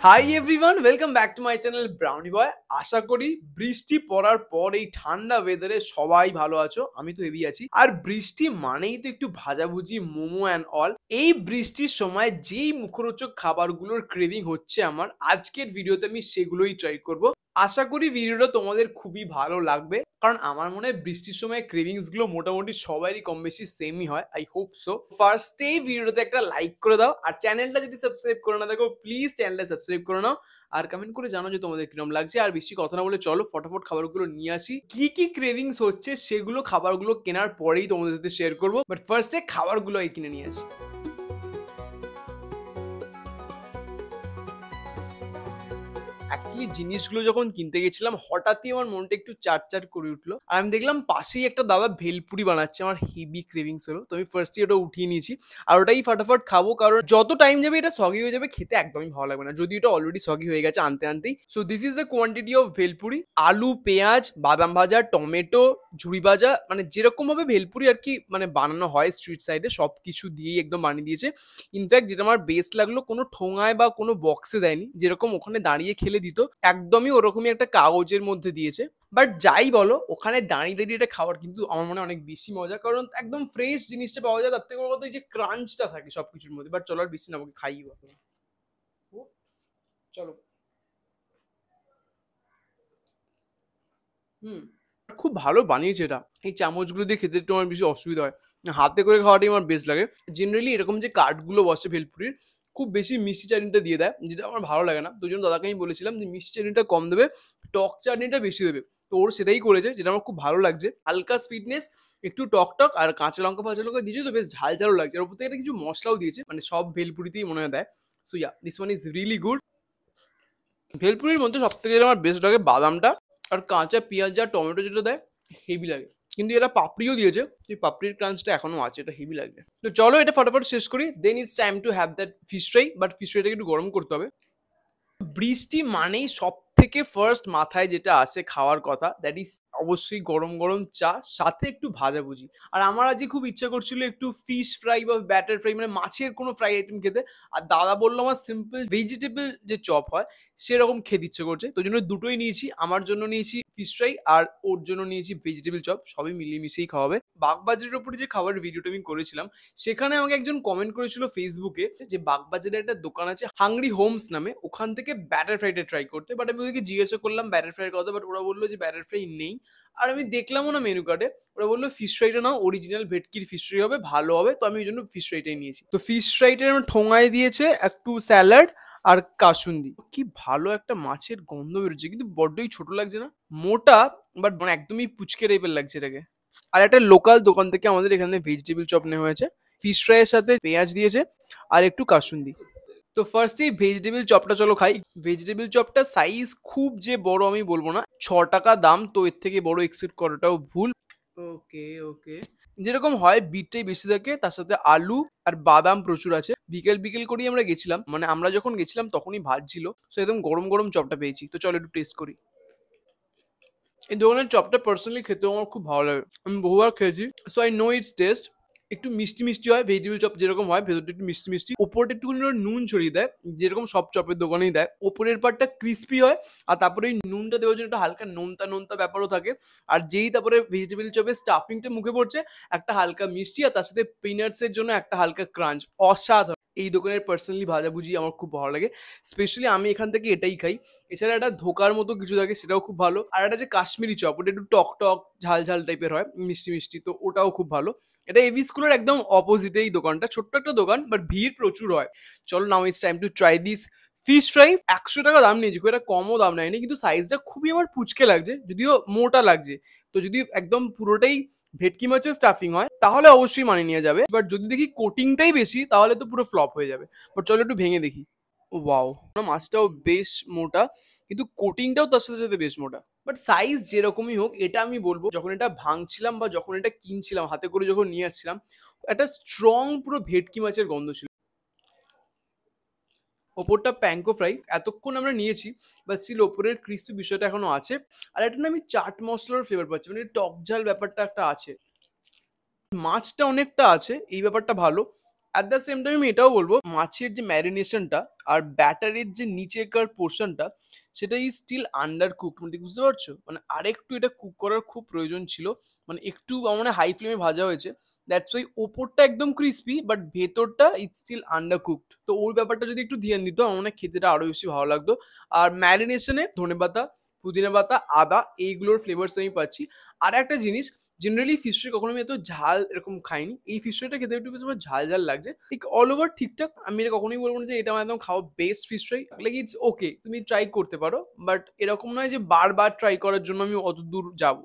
High everyone, welcome back to my channel Brownie Boy. আশা করি বৃষ্টি পড়ার পর এই ঠান্ডা ওয়েদারে সবাই ভালো আছো। আমি তো হেভি আছি। আর বৃষ্টি মানেই তো একটু ভাজাভুজি, মোমো অ্যান্ড অল। এই বৃষ্টির সময় যেই মুখরোচক খাবারগুলোর ক্রেভিং হচ্ছে আমার, আজকের ভিডিওতে আমি সেগুলোই ট্রাই করব। আশা করি ভিডিওটা তোমাদের খুবই ভালো লাগবে, কারণ আমার মনে হয় বৃষ্টির সময় ক্রেভিংস গুলো মোটামুটি সবারই কম বেশি সেমই হয়। I hope so. ফার্স্টেই ভিডিওতে একটা লাইক করে দাও, আর চ্যানেলটা যদি সাবস্ক্রাইব করে না দেখো প্লিজ চ্যানেলটা সাবস্ক্রাইব করে নাও, আর কমেন্ট করে জানাও যে তোমাদের কিরকম লাগছে। আর বেশি কথা না বলে চলো ফটাফট খাবারগুলো নিয়ে আসি। কি কি ক্রেভিংস হচ্ছে সেগুলো খাবারগুলো কেনার পরেই তোমাদের সাথে শেয়ার করবো, বাট ফার্স্টে খাবারগুলো কিনে নিয়ে আসি। অ্যাকচুয়ালি জিনিসগুলো যখন কিনতে গেছিলাম হঠাৎই আমার মনটা একটু চাট করে উঠলো। আর আমি দেখলাম পাশেই একটা দাদা ভেলপুরি বানাচ্ছে। আমার হেভি ক্রেভিংস হলো, তো আমি ফার্স্টে ওটা উঠিয়ে নিয়েছি আর ওটাই ফাটাফাট খাবো, কারণ যত টাইম যাবে এটা সগি হয়ে যাবে, খেতে একদমই ভালো লাগবে না, যদি এটা অলরেডি সগি হয়ে গেছে আনতে আনতেই। So this is the quantity of bhelpuri. আলু, পেঁয়াজ, বাদাম ভাজা, টমেটো, ঝুড়ি ভাজা, মানে যেরকম ভাবে ভেলপুরি আর কি মানে বানানো হয় স্ট্রিট সাইডে সব কিছু দিয়েই একদম বানিয়ে দিয়েছে। ইনফ্যাক্ট যেটা আমার বেস্ট লাগলো, কোনো ঠোঙায় বা কোনো বক্সে দেয়নি, যেরকম ওখানে দাঁড়িয়ে খেলে দিত একদমই ওরকমই একটা কাগজের মধ্যে দিয়েছে। বাট যাই বলো, ওখানে দাঁড়িয়ে দাঁড়িয়ে এটা খাওয়ার কিন্তু আমার মনে হয় অনেক বেশি মজা, কারণ একদম ফ্রেশ জিনিসটা পাওয়া যায়। তার থেকে বড় কথা এই যে ক্রাঞ্চটা থাকে সবকিছুর মধ্যে। বাট চলো আর বেশি না, আমাকে খাইয়ে চলো। হুম, খুব ভালো বানিয়েছে এটা। এই চামচগুলো দিয়ে খেতে একটু আমার বেশি অসুবিধা হয়, হাতে করে খাওয়াটাই আমার বেস্ট লাগে। জেনারেলি এরকম যে কার্ডগুলো বসে ভেলপুরির, খুব বেশি মিষ্টি চাটনিটা দিয়ে দেয়, যেটা আমার ভালো লাগে না। দুজন দাদাকে আমি বলেছিলাম যে মিষ্টি চাটনিটা কম দেবে, টক চাটনিটা বেশি দেবে। তো ওর সেটাই করেছে, যেটা আমার খুব ভালো লাগছে। হালকা সুইটনেস, একটু টক টক, আর কাঁচা লঙ্কা ফাঁচা লঙ্কা দিয়েছে তো বেশ ঝাল ঝালও লাগছে। আর ওপর থেকে একটা কিছু মশলাও দিয়েছে, মানে সব ভেলপুরিতেই মনে হয় দেয়। So yeah, this one is really good. ভেলপুরির মধ্যে সব থেকে আমার বেস্ট লাগে বাদামটা, আর কাঁচা পেঁয়াজ আর টমেটো যেটা দেয় হেভি লাগে। কিন্তু এরা পাপড়িও দিয়েছে, সেই পাপড়ির ক্রাঞ্চটা এখনো আছে, এটা হেভি লাগে। তো চলো এটা ফটাফট শেষ করি, then it's time to have that fish fry. But fish ফ্রাইটাকে একটু গরম করতে হবে। বৃষ্টি মানেই সব থেকে ফার্স্ট মাথায় যেটা আসে খাওয়ার কথা, দ্যাট ইজ অবশ্যই গরম গরম চা, সাথে একটু ভাজাভুজি। আর আমার আজকে খুব ইচ্ছা করছিল একটু ফিশ ফ্রাই বা ব্যাটার ফ্রাই, মানে মাছের কোনো ফ্রাই আইটেম খেতে। আর দাদা বললো আমার সিম্পল ভেজিটেবল যে চপ হয় সেরকম খেতে ইচ্ছে করছে, তো জন্য দুটোই নিয়েছি। আমার জন্য নিয়েছি ফিশ ফ্রাই, আর ওর জন্য নিয়েছি ভেজিটেবল চপ, সবই মিলিয়ে মিশিয়েই খাওয়াবে। বাগবাজারের উপরে যে খাবারের ভিডিওটা আমি করেছিলাম, সেখানে আমাকে একজন কমেন্ট করেছিল ফেসবুকে যে বাগবাজারে একটা দোকান আছে হাংরি হোমস নামে, ওখান থেকে ব্যাটার ফ্রাইটা ট্রাই করতে। বাট আমি ওদেরকে জিজ্ঞাসা করলাম ব্যাটার ফ্রাইয়ের কথা, বাট ওরা বললো যে ব্যাটার ফ্রাই নেই। আর আমি দেখলামও না মেনু কার্ডে। ওরা বললো ফিশ ফ্রাইটা নাও, অরিজিনাল ভেটকির ফিশ ফ্রাই হবে, ভালো হবে। তো আমি ওই জন্য ফিশ ফ্রাইটাই নিয়েছি। তো ফিশ ফ্রাইটা আমার ঠোঙায় দিয়েছে একটু স্যালাড আর কাসুন্দি। কি ভালো একটা মাছের গন্ধ বেরোচ্ছে, কিন্তু বড্ডই ছোট লাগছে না, মোটা, বাট মানে একদমই পুচকে টাইপের লাগছে এটাকে। আর একটা লোকাল দোকান থেকে আমাদের এখানে ভেজিটেবল চপ নেওয়া হয়েছে, ফিশ ফ্রাইয়ের সাথে পেঁয়াজ দিয়েছে আর একটু কাসুন্দি। তো ফার্স্টে ভেজিটেবল চপটা চলো খাই। ভেজিটেবল চপটা সাইজ খুব যে বড় আমি বলবো না, 6 টাকা দাম, তো এর থেকে বড় এক্সপেক্ট করাটাও ভুল। ওকে ওকে, যেরকম হয় বিটটাই বেশি থাকে, তার সাথে আলু আর বাদাম প্রচুর আছে। বিকেল বিকেল করেই আমরা গেছিলাম, মানে আমরা যখন গেছিলাম তখনই ভাজছিল, তো একদম গরম গরম চপটা পেয়েছি। তো চলো একটু টেস্ট করি। এই দোকানের চপটা পার্সোনালি খেতেও আমার খুব ভালো লাগে, আমি বহুবার খেয়েছি। So I know it's test. একটু মিষ্টি মিষ্টি হয়, ভেজিটেবল চপ যেরকম হয় ভেতরটা একটু মিষ্টি মিষ্টি, ওপরটা একটুখানি ওরা নুন ছড়িয়ে দেয়, যেরকম সব চপের দোকানেই দেয়। ওপরের পার্টটা ক্রিস্পি হয়, আর তারপরে এই নুনটা দেওয়ার জন্য একটা হালকা নোনতা নোনতা ব্যাপারও থাকে। আর যেই তারপরে ভেজিটেবল চপের স্টাফিংটা মুখে পড়ছে, একটা হালকা মিষ্টি, আর তার সাথে পিনাটস এর জন্য একটা হালকা ক্রাঞ্চ, অসাধারণ। এই দোকানের পার্সোনালি ভাজাভুজি আমার খুব ভালো লাগে, স্পেশালি আমি এখান থেকে এটাই খাই। এছাড়া একটা ধোকার মতো কিছু থাকে, সেটাও খুব ভালো। আর একটা যে কাশ্মীরি চপ, ওটা একটু টক টক ঝাল ঝাল টাইপের হয়, মিষ্টি মিষ্টি, তো ওটাও খুব ভালো। এটা এভি স্কুলের একদম অপোজিটে এই দোকানটা, ছোট্ট একটা দোকান, বাট ভিড় প্রচুর হয়। চলো now it's time to try this fish fry. 100 টাকা দাম নিয়েছি, খুব একটা কমও দাম নেয়নি, কিন্তু সাইজটা খুবই আমার পুচকে লাগছে, যদিও মোটা লাগছে। তো যদি একদম পুরোটাই ভেটকি মাছের স্টাফিং হয় তাহলে অবশ্যই মানিয়ে নিয়ে যাবে, বাট যদি দেখি কোটিংটাই বেশি তাহলে তো পুরো ফ্লপ হয়ে যাবে। বাট চলো একটু ভেঙে দেখি। ওয়াও, মাছটাও বেশ মোটা, কিন্তু কোটিংটাও তার সাথে সাথে বেশ মোটা। বাট সাইজ যেরকমই হোক, এটা আমি বলবো যখন এটা ভাঙছিলাম বা যখন এটা কিনছিলাম হাতে করে যখন নিয়ে আসছিলাম, একটা স্ট্রং পুরো ভেটকি মাছের গন্ধ ছিল। ওপরটা প্যাঙ্কো ফ্রাই এতক্ষণ আমরা নিয়েছি, বাট স্টিল ওপরের ক্রিস্পি বিষয়টা এখনো আছে। আর এটা না আমি চাট মশলার ফ্লেভার পাচ্ছি, মানে টক ঝাল ব্যাপারটা একটা আছে, মাছটা অনেকটা আছে, এই ব্যাপারটা ভালো। অ্যাট দ্য সেম টাইম আমি এটাও বলবো মাছের যে ম্যারিনেশনটা আর ব্যাটারের যে নিচেকার পোর্শনটা সেটা ইজ স্টিল আন্ডার কুক, মানে বুঝতে পারছো, মানে আরেকটু এটা কুক করার খুব প্রয়োজন ছিল, মানে একটু আমার মানে হাই ফ্লেমে ভাজা হয়েছে, দ্যাটস ওয়াই ওপরটা একদম ক্রিস্পি বাট ভেতরটা ইটস স্টিল আন্ডার কুকড। তো ওই ব্যাপারটা যদি একটু ধ্যান দিত আমার মনে হয় খেতেটা আরো বেশি ভালো লাগতো। আর ম্যারিনেশনে ধনেপাতা, পুদিনা পাতা, আদা এইগুলোর ফ্লেভার্স আমি পাচ্ছি। আর একটা জিনিস, জেনারেলি ফিশ ফ্রাই কখনো আমি এত ঝাল এরকম খাইনি, এই ফিশ ফ্রাইটা খেতে একটু বেশ আমার ঝাল ঝাল লাগছে, ঠিক অল ওভার ঠিকঠাক। আমি এটা কখনোই বলবো না যে এটা আমার একদম খাওয়া best fish fry, like it's okay, তুমি ট্রাই করতে পারো, বাট এরকম নয় যে বারবার ট্রাই করার জন্য আমি অত দূর যাবো,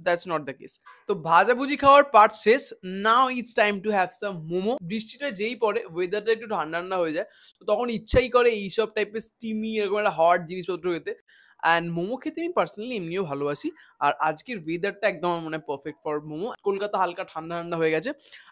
দ্যাটস নট দ্য কেস। তো ভাজাভুজি খাওয়ার পার্ট শেষ, now it's time to have some momo. বৃষ্টিটা যেই পড়ে ওয়েদারটা একটু ঠান্ডা ঠান্ডা হয়ে যায়, তো তখন ইচ্ছাই করে এইসব টাইপের স্টিমি এরকম একটা হট জিনিসপত্র খেতে। অ্যান্ড মোমো খেতে আমি পার্সোনালি এমনিও ভালোবাসি। আর আজকের ওয়েদারটা একদম আমার মনে হয় পারফেক্ট ফর মোমো। কলকাতা হালকা ঠান্ডা ঠান্ডা হয়ে গেছে।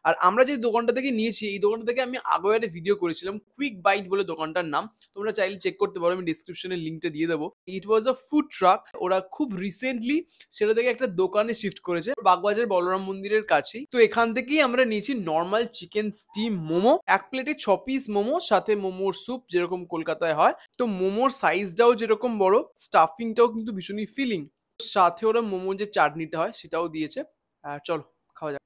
আর আমরা যে দোকানটা থেকে নিয়েছি এই দোকানটা থেকে আমি আগেও একটা ভিডিও করেছিলাম, কুইক বাইট বলে দোকানটার নাম, তোমরা চাইলে চেক করতে পারো, আমি ডিসক্রিপশনে লিঙ্কটা দিয়ে দেবো। ইট ওয়াজ আ ফুড ট্রাক, ওরা খুব রিসেন্টলি সেটা থেকে একটা দোকানে শিফট করেছে বাগবাজার বলরাম মন্দিরের কাছেই। তো এখান থেকেই আমরা নিয়েছি নর্মাল চিকেন স্টিম মোমো, এক প্লেটে 6 পিস মোমো, সাথে মোমোর স্যুপ যেরকম কলকাতায় হয়। তো মোমোর সাইজটাও যেরকম বড়, স্টাফিংটাও কিন্তু ভীষণই ফিলিং, সাথে ওরা মোমো যে চাটনিটা হয় সেটাও দিয়েছে। চলো খাওয়া যাক।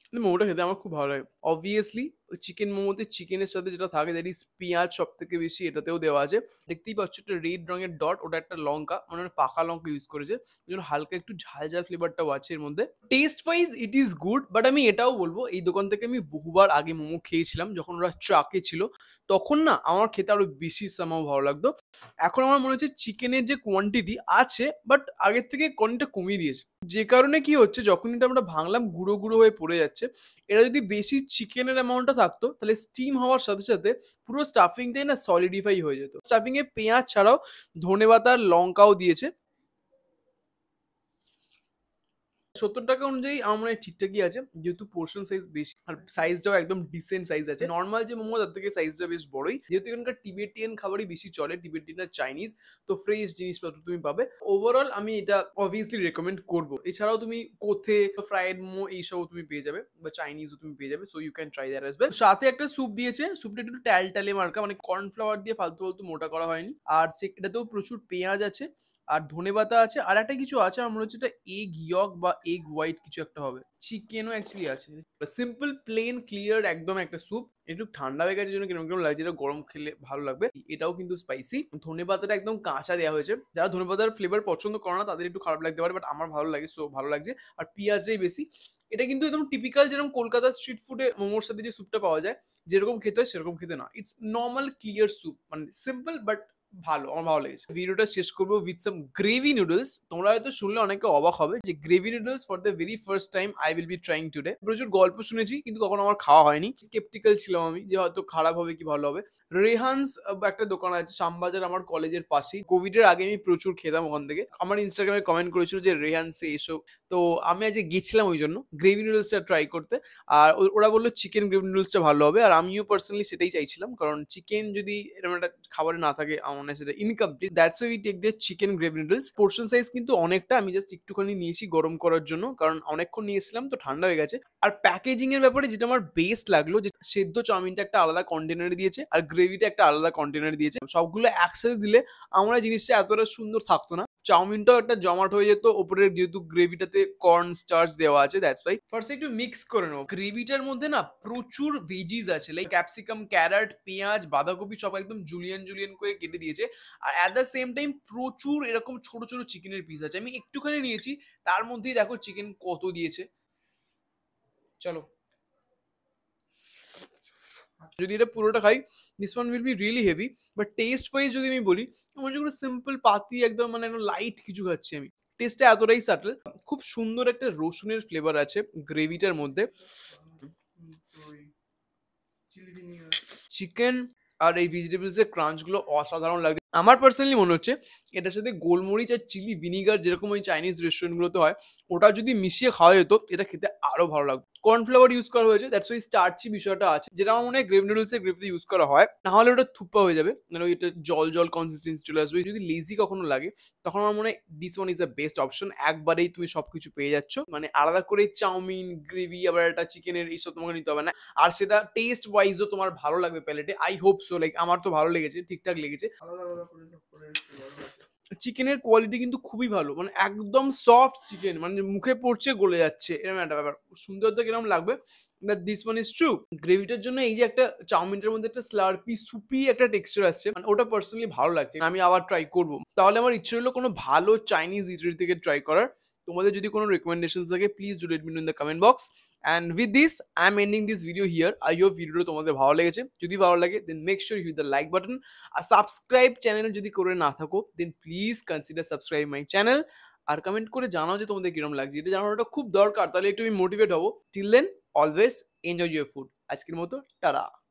কিন্তু মোমোটা খেতে আমার খুব ভালো লাগে। অবভিয়াসলি চিকেন মোমোতে চিকেনের সাথে যেটা থাকে দ্যাট ইজ পেঁয়াজ, সব থেকে বেশি এটাতেও দেওয়া আছে। দেখতেই পাচ্ছ একটা রেড রঙের ডট, ওটা একটা লঙ্কা, মানে পাকা লঙ্কা ইউজ করেছে, ওই জন্য হালকা একটু ঝাল ঝাল ফ্লেভারটাও আছে এর মধ্যে। Taste wise it is good, but আমি এটাও বলবো এই দোকান থেকে আমি বহুবার আগে মোমো খেয়েছিলাম যখন ওরা ট্রাকে ছিল, তখন না আমার খেতে আরো বেশি সামাও ভালো লাগতো। এখন আমার মনে হচ্ছে চিকেনের যে কোয়ান্টিটি আছে বাট আগের থেকে কোয়ান্টিটিটা কমিয়ে দিয়েছে, যে কারণে কি হচ্ছে যখন এটা আমরা ভাঙলাম গুঁড়ো গুঁড়ো হয়ে পড়ে যাচ্ছে। এটা যদি বেশি চিকেনের অ্যামাউন্টটা থাকতো তাহলে স্টিম হওয়ার সাথে সাথে পুরো স্টাফিংটাই না সলিডিফাই হয়ে যেত। স্টাফিং এ পেঁয়াজ ছাড়াও ধনেপাতা আর লঙ্কাও দিয়েছে। 70 টাকা অনুযায়ী আমার মনে হয় ঠিকঠাকই আছে, যেহেতু পোর্শন সাইজ বেশি আর সাইজটাও একদম ডিসেন্ট সাইজ আছে। নর্মাল যে মোমো তার থেকে সাইজটা বেশ বড়ই, যেহেতু এখানকার টিবেটিয়ান খাবারই বেশি চলে, টিবেটিয়ান আর চাইনিজ, তো ফ্রেশ জিনিসপত্র তুমি পাবে। ওভারঅল আমি এটা অবভিয়াসলি রেকমেন্ড করবো। এছাড়াও তুমি কোথে ফ্রাইড মোমো এইসবও তুমি পেয়ে যাবে, বা চাইনিজও তুমি পেয়ে যাবে, so you can try that as well. সাথে একটা স্যুপ দিয়েছে, স্যুপটা একটু ট্যালটালে মার্কা, মানে কর্নফ্লাওয়ার দিয়ে ফালতু ফালতু মোটা করা হয়নি। আর এটাতেও প্রচুর পেঁয়াজ আছে আর ধনেপাতা আছে, আর একটা কিছু আছে আমার মনে হচ্ছে এটা এগ ইয়ক বা এগ হোয়াইট কিছু একটা হবে, চিকেনও অ্যাকচুয়ালি আছে। সিম্পল প্লেন ক্লিয়ার একদম একটা স্যুপ, একটু ঠান্ডা হয়ে গেছে জন্য কিরকম কিরকম লাগছে, এটা গরম খেলে ভালো লাগবে। এটাও কিন্তু স্পাইসি, ধনেপাতাটা একদম কাঁচা দেওয়া হয়েছে, যারা ধনেপাতার ফ্লেভার পছন্দ করে না তাদের একটু খারাপ লাগতে পারে, বাট আমার ভালো লাগে, সো ভালো লাগছে। আর পেঁয়াজটাই বেশি। এটা কিন্তু একদম টিপিক্যাল যেরকম কলকাতার স্ট্রিট ফুডে মোমোর সাথে যে স্যুপটা পাওয়া যায় যেরকম খেতে হয় সেরকম খেতে না, ইটস নর্মাল ক্লিয়ার স্যুপ, মানে সিম্পল বাট ভালো, আমার ভালো লেগেছে। ভিডিওটা শেষ করবো উইথ সাম গ্রেভি নুডলস। তোমরা হয়তো শুনলে অনেকে অবাক হবে যে gravy noodles for the very first time I will be trying today. প্রচুর গল্প শুনেছি কিন্তু কখনো আমার খাওয়া হয়নি, স্কেপটিক্যাল ছিলাম আমি যে হয়তো খারাপ হবে কি ভালো হবে। রেহানস একটা দোকান আছে শ্যামবাজার আমার কলেজের পাশেই, কোভিড এর আগে আমি প্রচুর খেতাম ওখান থেকে, আমার ইনস্টাগ্রামে কমেন্ট করেছিল যে রেহানসে এসো, তো আমি আজকে গেছিলাম ওই জন্য গ্রেভি নুডলসটা ট্রাই করতে। আর ওরা বললো চিকেন গ্রেভি নুডলসটা ভালো হবে, আর আমিও পার্সোনালি সেটাই চাইছিলাম, কারণ চিকেন যদি এরকম একটা খাবারে না থাকে আমার মনে হয় সেটা incomplete. That's why we take the chicken gravy noodles. Portion size কিন্তু অনেকটা, আমি জাস্ট একটুখানি নিয়েছি গরম করার জন্য, কারণ অনেকক্ষণ নিয়েছিলাম তো ঠান্ডা হয়ে গেছে। আর প্যাকেজিং এর ব্যাপারে যেটা আমার বেস্ট লাগলো, যে সেদ্ধ চাউমিনটা একটা আলাদা কন্টেনারে দিয়েছে আর গ্রেভিটা একটা আলাদা কন্টেনারে দিয়েছে, সবগুলো একসাথে দিলে আমার জিনিসটা এতটা সুন্দর থাকতো না, চাউমিনটাও একটা জমাট হয়ে যেত, ওপরে যেহেতু গ্রেভিটাতে কর্ন স্টার্চ দেওয়া আছে, দ্যাটস ওয়াই ফার্স্ট একটু মিক্স করে নেবো। গ্রেভিটার মধ্যে না প্রচুর ভেজিস আছে, লাইক ক্যাপসিকাম, ক্যারট, পেঁয়াজ, বাঁধাকপি সব একদম জুলিয়ান জুলিয়ান করে কেটে দিয়েছে। আর অ্যাট দ্য সেম টাইম প্রচুর এরকম ছোট ছোট চিকেনের পিস আছে, আমি একটুখানি নিয়েছি, তার মধ্যেই দেখো চিকেন কত দিয়েছে। চলো যদি এটা পুরোটা খাই, this one will be really heavy, but taste wise যদি আমি বলি, আমার যেগুলো সিম্পল পাতি একদম, মানে একদম লাইট কিছু খাচ্ছি আমি, টেস্টটা এতটাই সাটল। খুব সুন্দর একটা রসুনের ফ্লেভার আছে গ্রেভিটার মধ্যে, চিকেন আর এই ভেজিটেবলস এর ক্রাঞ্চ গুলো অসাধারণ লাগে। আমার পার্সোনালি মনে হচ্ছে এটার সাথে গোলমরিচ আর চিলি ভিনিগার যেরকম ওই চাইনিজ রেস্টুরেন্ট গুলোতে হয়, ওটা যদি মিশিয়ে খাওয়া যেত এটা খেতে আরো ভালো লাগতো। কর্নফ্লাওয়ার ইউজ করা হয়েছে, দ্যাটস ওয়াই স্টার্চি বিষয়টা আছে, যেটা আমার মনে হয় গ্রেভ নুডলসের গ্রেভিতে ইউজ করা হয়, না হলে ওটা থুপ্পা হয়ে যাবে, মানে ওইটা জল জল কনসিস্টেন্সি চলে আসবে। যদি লেজি কখনো লাগে তখন আমার মনে হয় this one is the best option. একবারেই তুমি সবকিছু পেয়ে যাচ্ছ, মানে আলাদা করে চাউমিন গ্রেভি আবার একটা চিকেনের এইসব তোমাকে নিতে হবে না, আর সেটা টেস্ট ওয়াইজও তোমার ভালো লাগবে প্যালেটে। আই হোপ সো, লাইক আমার তো ভালো লেগেছে, ঠিকঠাক লেগেছে। আলাদা আলাদা করে সব করে চিকেনের কোয়ালিটি কিন্তু খুবই ভালো, মানে একদম সফট চিকেন, মানে মুখে পড়ছে গলে যাচ্ছে, এরকম একটা ব্যাপার। সুন্দর তো কিরকম লাগবে, but this one is true. গ্রেভিটার জন্য এই যে একটা চাউমিনটার মধ্যে একটা স্লার্পি সুপি একটা টেক্সচার আসছে, মানে ওটা পার্সোনালি ভালো লাগছে, আমি আবার ট্রাই করবো। তাহলে আমার ইচ্ছে হলো কোনো ভালো চাইনিজ ইটারি থেকে ট্রাই করার। তোমাদের যদি কোনো রেকমেন্ডেশন থাকে please do let me know in the comment box. And with this I am ending this video here. I hope ভিডিওটা তোমাদের ভালো লেগেছে। যদি ভালো লাগে then make sure you hit the like button. আর সাবস্ক্রাইব চ্যানেলে যদি করে না থাকো then please consider subscribe my channel. আর কমেন্ট করে জানাও যে তোমাদের কিরকম লাগছে, এটা জানানোটা খুব দরকার, তাহলে একটু আমি মোটিভেট হবো। Till then always enjoy your food. আজকের মতো টাটা।